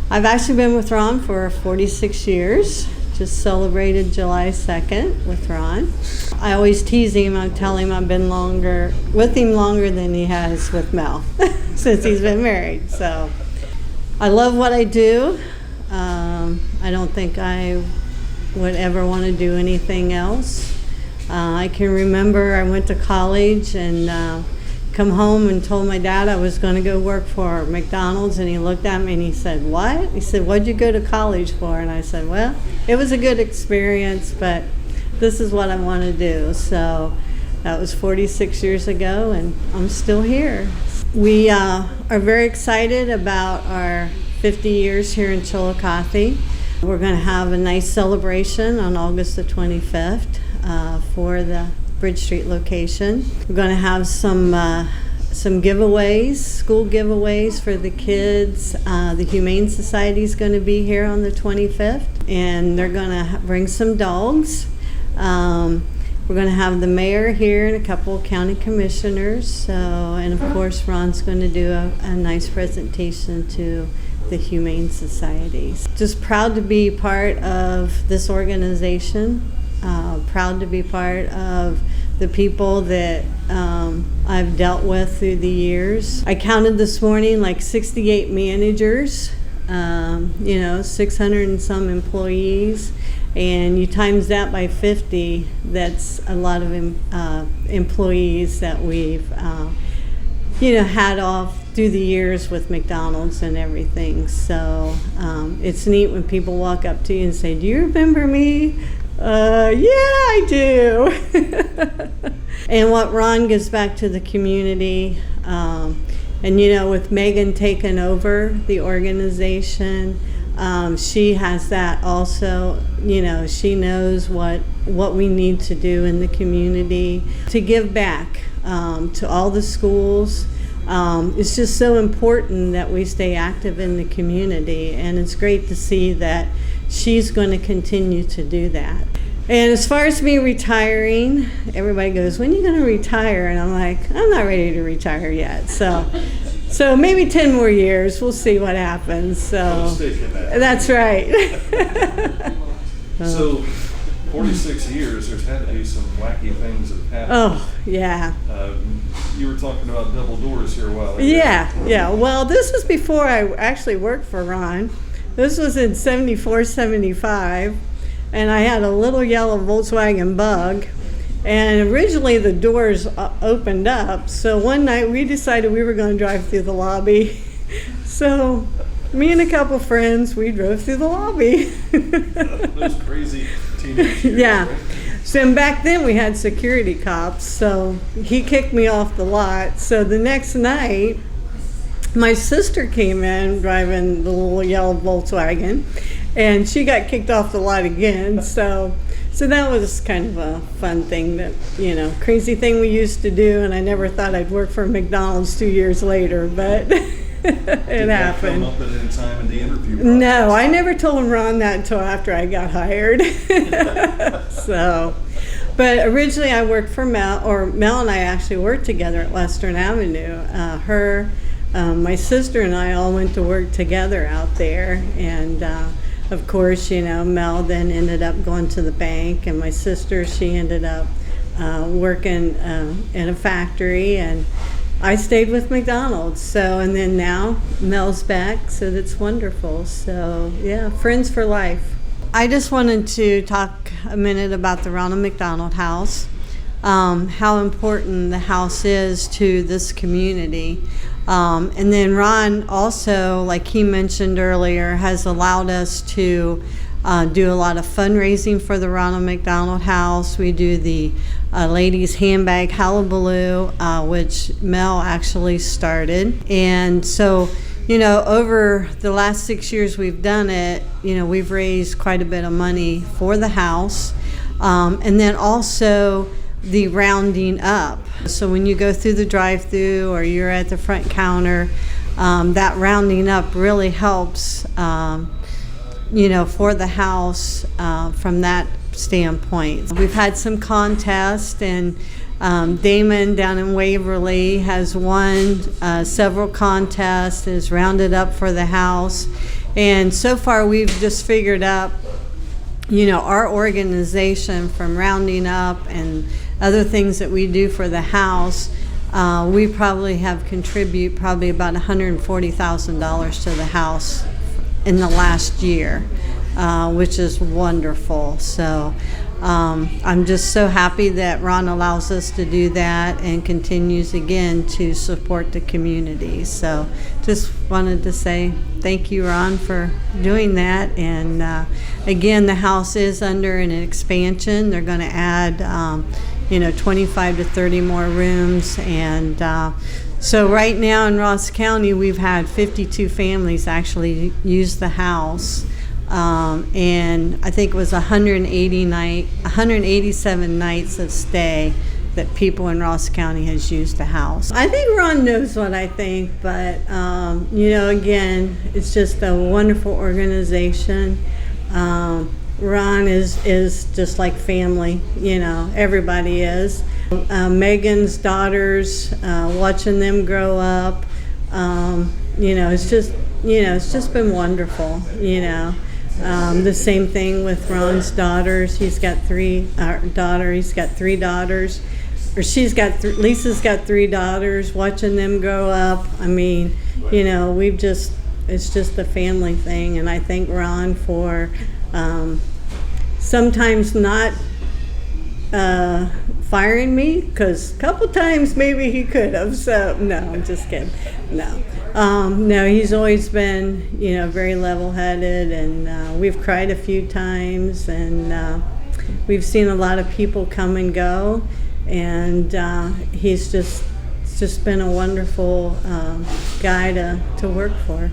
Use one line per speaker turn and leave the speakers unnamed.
I've actually been with Ron for 46 years. Just celebrated July 2nd with Ron. I always tease him. I tell him I've been with him longer than he has with Mel since he's been married. So I love what I do. I don't think I would ever want to do anything else. I can remember I went to college and come home and told my dad I was going to go work for McDonald's, and he looked at me and he said, "What?" He said, "What'd you go to college for?" And I said, "Well, it was a good experience, but this is what I want to do." So that was 46 years ago, and I'm still here. We are very excited about our 50 years here in Chillicothe. We're going to have a nice celebration on August the 25th for the Bridge Street location. We're going to have some giveaways, school giveaways for the kids. The Humane Society is going to be here on the 25th, and they're going to bring some dogs. We're going to have the mayor here and a couple of county commissioners. And of course, Ron's going to do a nice presentation to the Humane Society. Just proud to be part of this organization. Proud to be part of the people that I've dealt with through the years. I counted this morning like 68 managers, 600 and some employees, and you times that by 50, that's a lot of employees that we've had off through the years with McDonald's and everything. So it's neat when people walk up to you and say, "Do you remember me?" Yeah, I do. And what Ron gives back to the community, and with Megan taking over the organization, she has that also. She knows what we need to do in the community to give back to all the schools. It's just so important that we stay active in the community, and it's great to see that she's going to continue to do that. And as far as me retiring, everybody goes, "When are you going to retire?" And I'm like, I'm not ready to retire yet. So maybe 10 more years. We'll see what happens. So that's right.
So 46 years, there's had to be some wacky things that happened.
Oh, yeah.
You were talking about double doors here a while ago.
Yeah. Well, this was before I actually worked for Ron. This was in 74, 75, and I had a little yellow Volkswagen Bug, and originally the doors opened up, so one night we decided we were going to drive through the lobby. So me and a couple friends, we drove through the lobby.
Those crazy teenage years.
Yeah.
Right?
So back then we had security cops, so he kicked me off the lot. So the next night, my sister came in driving the little yellow Volkswagen, and she got kicked off the lot again. So that was kind of a fun thing that, crazy thing we used to do, and I never thought I'd work for McDonald's 2 years later, but it happened.
Did that come up at any time in the interview process?
No, I never told Ron that until after I got hired. But originally I worked for Mel and I actually worked together at Western Avenue. My sister and I all went to work together out there, and of course, Mel then ended up going to the bank, and my sister, she ended up working in a factory, and I stayed with McDonald's. So, and then now Mel's back, so that's wonderful. So yeah, friends for life. I just wanted to talk a minute about the Ronald McDonald House, how important the house is to this community. And then Ron also, like he mentioned earlier, has allowed us to do a lot of fundraising for the Ronald McDonald House. We do the ladies handbag hullabaloo, which Mel actually started. And so, over the last 6 years we've done it, we've raised quite a bit of money for the house. And then also the rounding up. So when you go through the drive-through or you're at the front counter, that rounding up really helps, for the house from that standpoint. We've had some contests, and Damon down in Waverly has won several contests, is rounded up for the house. And so far, we've just figured out, our organization, from rounding up and other things that we do for the house, we probably have contribute probably about $140,000 to the house in the last year, which is wonderful. So I'm just so happy that Ron allows us to do that and continues again to support the community. So just wanted to say thank you, Ron, for doing that. And again, the house is under an expansion. They're going to add 25 to 30 more rooms. And so right now in Ross County, we've had 52 families actually use the house. And I think it was 187 nights of stay that people in Ross County has used the house. I think Ron knows what I think, but again, it's just a wonderful organization. Ron is just like family, everybody is. Megan's daughters, watching them grow up, it's just been wonderful, The same thing with Ron's daughters. He's got three daughters, or Lisa's got 3 daughters, watching them grow up. I mean, it's just a family thing, and I thank Ron for sometimes not firing me, because a couple times maybe he could have. So no, I'm just kidding. No, he's always been very level-headed, and we've cried a few times, and we've seen a lot of people come and go, and it's just been a wonderful guy to work for.